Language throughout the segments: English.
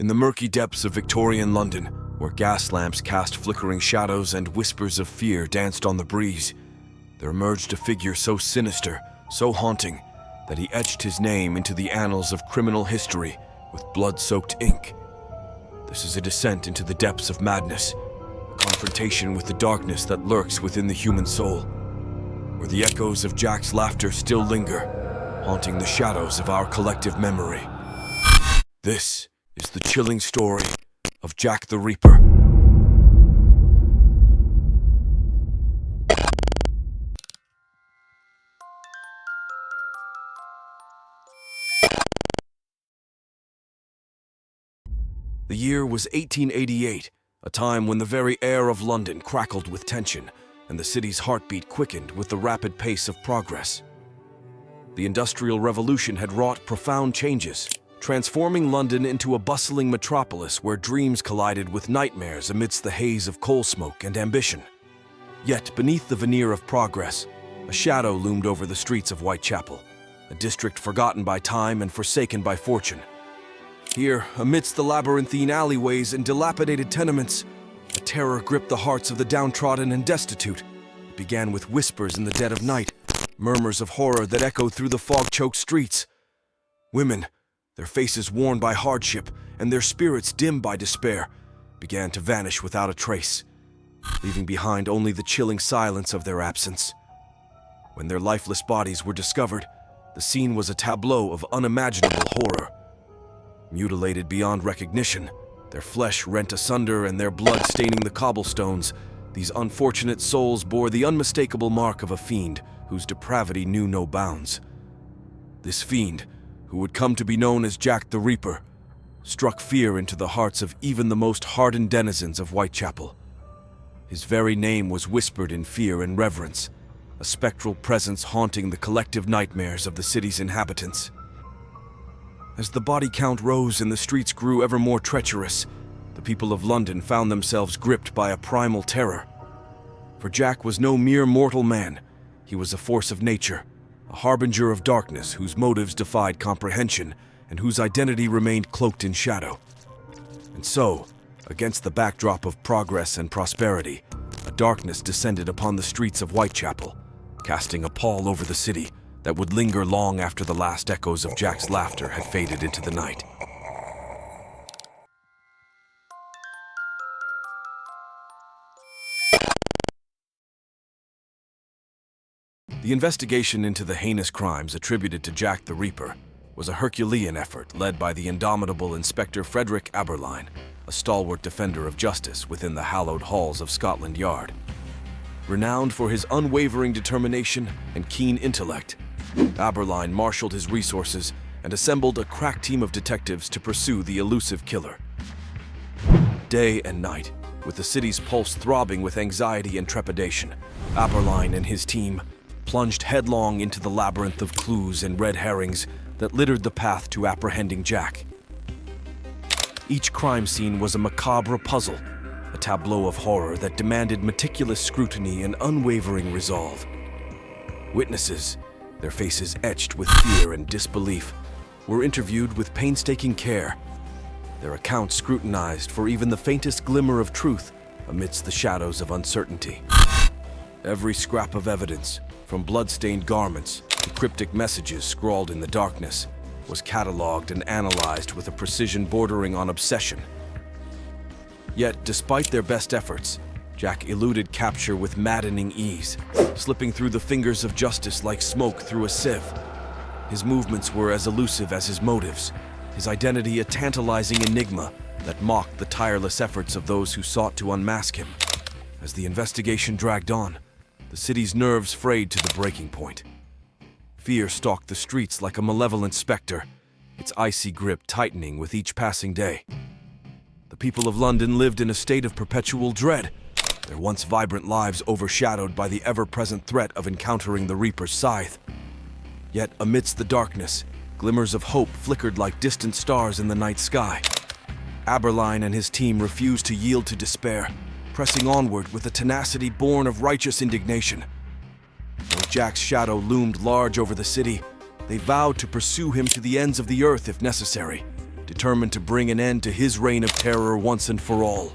In the murky depths of Victorian London, where gas lamps cast flickering shadows and whispers of fear danced on the breeze, there emerged a figure so sinister, so haunting, that he etched his name into the annals of criminal history with blood-soaked ink. This is a descent into the depths of madness, a confrontation with the darkness that lurks within the human soul, where the echoes of Jack's laughter still linger, haunting the shadows of our collective memory. This is the chilling story of Jack the Reaper. The year was 1888, a time when the very air of London crackled with tension and the city's heartbeat quickened with the rapid pace of progress. The Industrial Revolution had wrought profound changes, transforming London into a bustling metropolis where dreams collided with nightmares amidst the haze of coal smoke and ambition. Yet, beneath the veneer of progress, a shadow loomed over the streets of Whitechapel, a district forgotten by time and forsaken by fortune. Here, amidst the labyrinthine alleyways and dilapidated tenements, a terror gripped the hearts of the downtrodden and destitute. It began with whispers in the dead of night, murmurs of horror that echoed through the fog-choked streets. Women, their faces worn by hardship and their spirits dimmed by despair, began to vanish without a trace, leaving behind only the chilling silence of their absence. When their lifeless bodies were discovered, the scene was a tableau of unimaginable horror. Mutilated beyond recognition, their flesh rent asunder and their blood staining the cobblestones, these unfortunate souls bore the unmistakable mark of a fiend whose depravity knew no bounds. This fiend, who would come to be known as Jack the Reaper, struck fear into the hearts of even the most hardened denizens of Whitechapel. His very name was whispered in fear and reverence, a spectral presence haunting the collective nightmares of the city's inhabitants. As the body count rose and the streets grew ever more treacherous, the people of London found themselves gripped by a primal terror. For Jack was no mere mortal man. He was a force of nature, a harbinger of darkness whose motives defied comprehension and whose identity remained cloaked in shadow. And so, against the backdrop of progress and prosperity, a darkness descended upon the streets of Whitechapel, casting a pall over the city that would linger long after the last echoes of Jack's laughter had faded into the night. The investigation into the heinous crimes attributed to Jack the Reaper was a Herculean effort led by the indomitable Inspector Frederick Aberline, a stalwart defender of justice within the hallowed halls of Scotland Yard. Renowned for his unwavering determination and keen intellect, Aberline marshaled his resources and assembled a crack team of detectives to pursue the elusive killer. Day and night, with the city's pulse throbbing with anxiety and trepidation, Aberline and his team plunged headlong into the labyrinth of clues and red herrings that littered the path to apprehending Jack. Each crime scene was a macabre puzzle, a tableau of horror that demanded meticulous scrutiny and unwavering resolve. Witnesses, their faces etched with fear and disbelief, were interviewed with painstaking care, their accounts scrutinized for even the faintest glimmer of truth amidst the shadows of uncertainty. Every scrap of evidence, from blood-stained garments to cryptic messages scrawled in the darkness, was cataloged and analyzed with a precision bordering on obsession. Yet, despite their best efforts, Jack eluded capture with maddening ease, slipping through the fingers of justice like smoke through a sieve. His movements were as elusive as his motives, his identity a tantalizing enigma that mocked the tireless efforts of those who sought to unmask him. As the investigation dragged on, the city's nerves frayed to the breaking point. Fear stalked the streets like a malevolent specter, its icy grip tightening with each passing day. The people of London lived in a state of perpetual dread, their once vibrant lives overshadowed by the ever-present threat of encountering the Reaper's scythe. Yet amidst the darkness, glimmers of hope flickered like distant stars in the night sky. Aberline and his team refused to yield to despair, pressing onward with a tenacity born of righteous indignation. Though Jack's shadow loomed large over the city, they vowed to pursue him to the ends of the earth if necessary, determined to bring an end to his reign of terror once and for all.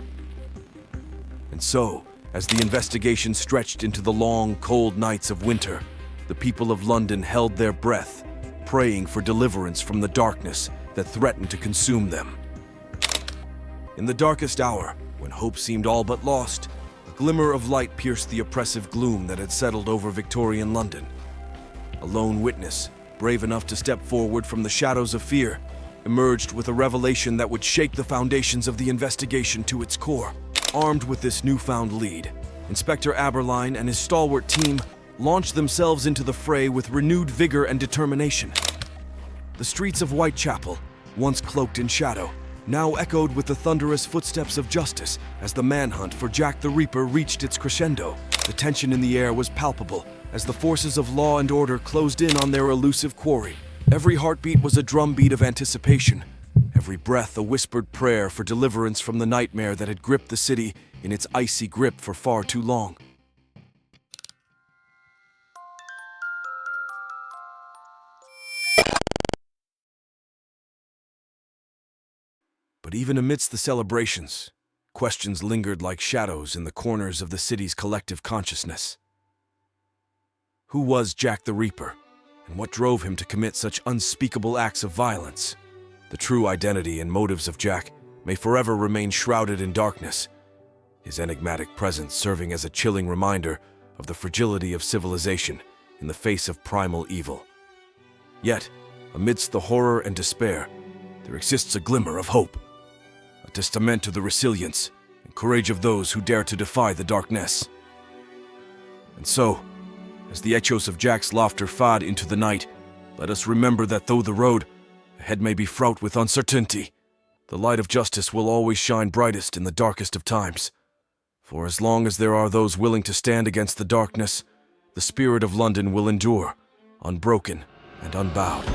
And so, as the investigation stretched into the long, cold nights of winter, the people of London held their breath, praying for deliverance from the darkness that threatened to consume them. In the darkest hour, when hope seemed all but lost, a glimmer of light pierced the oppressive gloom that had settled over Victorian London. A lone witness, brave enough to step forward from the shadows of fear, emerged with a revelation that would shake the foundations of the investigation to its core. Armed with this newfound lead, Inspector Aberline and his stalwart team launched themselves into the fray with renewed vigor and determination. The streets of Whitechapel, once cloaked in shadow, now echoed with the thunderous footsteps of justice as the manhunt for Jack the Reaper reached its crescendo. The tension in the air was palpable as the forces of law and order closed in on their elusive quarry. Every heartbeat was a drumbeat of anticipation, every breath a whispered prayer for deliverance from the nightmare that had gripped the city in its icy grip for far too long. But even amidst the celebrations, questions lingered like shadows in the corners of the city's collective consciousness. Who was Jack the Reaper, and what drove him to commit such unspeakable acts of violence? The true identity and motives of Jack may forever remain shrouded in darkness, his enigmatic presence serving as a chilling reminder of the fragility of civilization in the face of primal evil. Yet, amidst the horror and despair, there exists a glimmer of hope, a testament to the resilience and courage of those who dare to defy the darkness. And so, as the echoes of Jack's laughter fade into the night, let us remember that though the road ahead may be fraught with uncertainty, the light of justice will always shine brightest in the darkest of times. For as long as there are those willing to stand against the darkness, the spirit of London will endure, unbroken and unbowed.